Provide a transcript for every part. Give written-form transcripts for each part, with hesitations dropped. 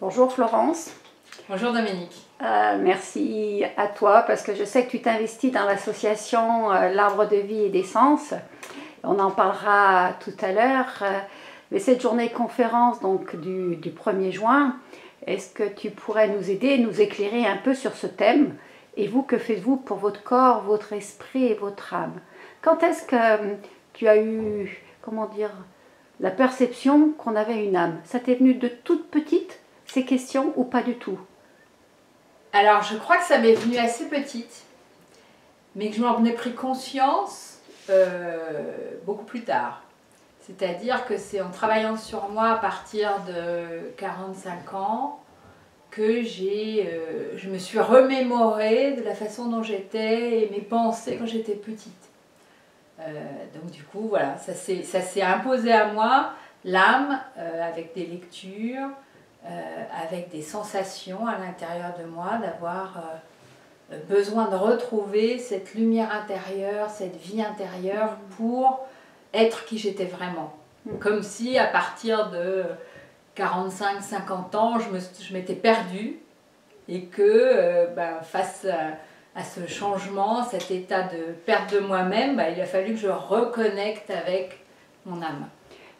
Bonjour Florence. Bonjour Dominique. Merci à toi parce que je sais que tu t'investis dans l'association L'Arbre de Vie et d'Essence. On en parlera tout à l'heure. Mais cette journée conférence donc, du 1er juin, est-ce que tu pourrais nous aider, nous éclairer un peu sur ce thème? Et vous, que faites-vous pour votre corps, votre esprit et votre âme? Quand est-ce que tu as eu, comment dire, la perception qu'on avait une âme? Ça t'est venu de toute petite, ces questions, ou pas du tout? Alors je crois que ça m'est venu assez petite, mais que je m'en ai pris conscience beaucoup plus tard. C'est-à-dire que c'est en travaillant sur moi à partir de 45 ans que je me suis remémorée de la façon dont j'étais et mes pensées quand j'étais petite. Donc du coup, voilà, ça s'est imposé à moi, l'âme, avec des lectures, avec des sensations à l'intérieur de moi, d'avoir besoin de retrouver cette lumière intérieure, cette vie intérieure pour être qui j'étais vraiment. Comme si à partir de 45-50 ans, je m'étais perdue et que face à ce changement, cet état de perte de moi-même, il a fallu que je reconnecte avec mon âme.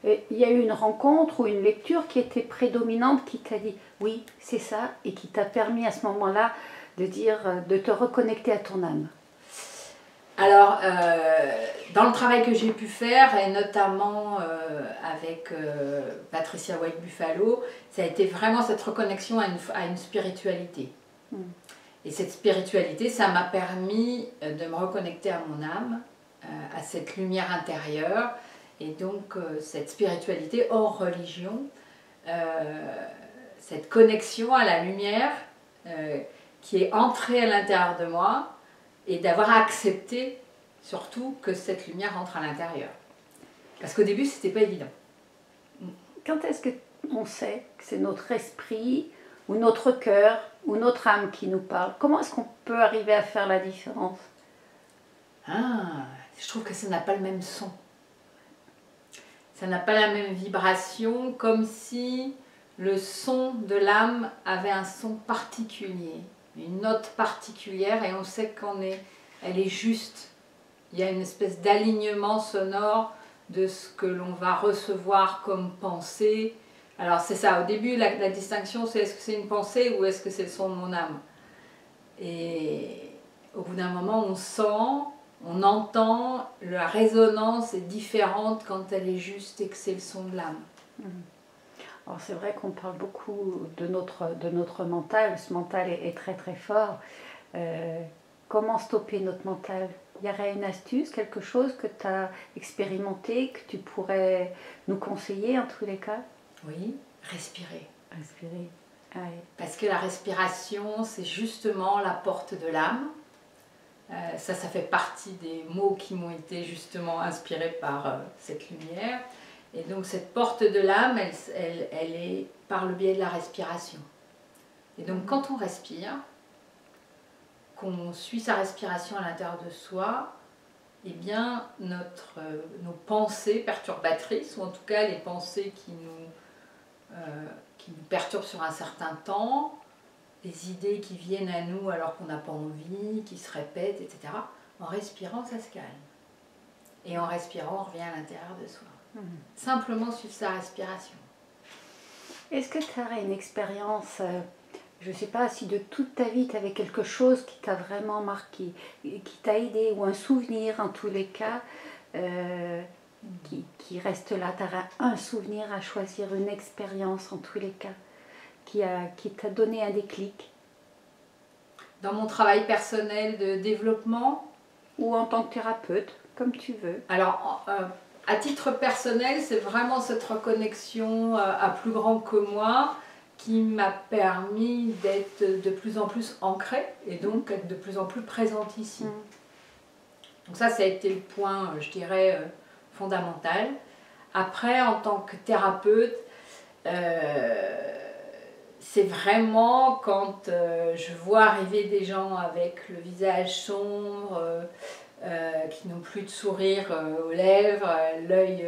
Et il y a eu une rencontre ou une lecture qui était prédominante, qui t'a dit oui, c'est ça, et qui t'a permis à ce moment-là de dire, de te reconnecter à ton âme. Alors, dans le travail que j'ai pu faire, et notamment avec Patricia White Buffalo, ça a été vraiment cette reconnexion à une spiritualité. Et cette spiritualité, ça m'a permis de me reconnecter à mon âme, à cette lumière intérieure, et donc cette spiritualité hors religion, cette connexion à la lumière qui est entrée à l'intérieur de moi, et d'avoir accepté surtout que cette lumière entre à l'intérieur. Parce qu'au début, c'était pas évident. Quand est-ce qu'on sait que c'est notre esprit, ou notre cœur, ou notre âme qui nous parle? Comment est-ce qu'on peut arriver à faire la différence? Je trouve que ça n'a pas le même son. Ça n'a pas la même vibration, comme si le son de l'âme avait un son particulier, une note particulière, et on sait elle est juste. Il y a une espèce d'alignement sonore de ce que l'on va recevoir comme pensée. Alors c'est ça, au début la distinction c'est est-ce que c'est une pensée ou est-ce que c'est le son de mon âme? Et au bout d'un moment on sent, on entend, la résonance est différente quand elle est juste et que c'est le son de l'âme. Alors c'est vrai qu'on parle beaucoup de notre mental, ce mental est très très fort. Comment stopper notre mental? Il y aurait une astuce, quelque chose que tu as expérimenté, que tu pourrais nous conseiller en tous les cas? Oui, respirer. Respirer, ouais. Parce que la respiration, c'est justement la porte de l'âme. Ça fait partie des mots qui m'ont été justement inspirés par cette lumière. Et donc cette porte de l'âme, elle est par le biais de la respiration. Et donc quand on respire, qu'on suit sa respiration à l'intérieur de soi, eh bien nos pensées perturbatrices, ou en tout cas les pensées qui nous perturbent sur un certain temps, les idées qui viennent à nous alors qu'on n'a pas envie, qui se répètent, etc. En respirant, ça se calme. Et en respirant, on revient à l'intérieur de soi. Simplement suivre sa respiration. Est-ce que tu aurais une expérience, je ne sais pas si de toute ta vie tu avais quelque chose qui t'a vraiment marqué, qui t'a aidé, ou un souvenir en tous les cas, qui reste là? Tu auras un souvenir à choisir, une expérience en tous les cas, qui t'a donné un déclic? Dans mon travail personnel de développement? Ou en tant que thérapeute, comme tu veux. Alors, à titre personnel, c'est vraiment cette reconnexion à plus grand que moi qui m'a permis d'être de plus en plus ancrée et donc être de plus en plus présente ici. Donc ça a été le point, je dirais, fondamental. Après, en tant que thérapeute, c'est vraiment quand je vois arriver des gens avec le visage sombre, qui n'ont plus de sourire aux lèvres, l'œil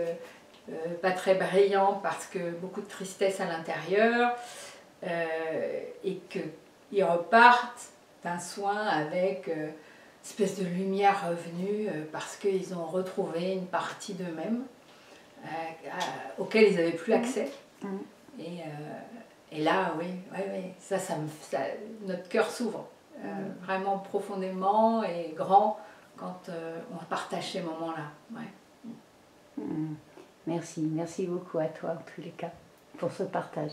pas très brillant parce que beaucoup de tristesse à l'intérieur, et qu'ils repartent d'un soin avec une espèce de lumière revenue parce qu'ils ont retrouvé une partie d'eux-mêmes auquel ils n'avaient plus accès. Et là, oui, ça notre cœur s'ouvre vraiment profondément et grand quand on partage ces moments-là. Ouais. Merci beaucoup à toi en tous les cas pour ce partage.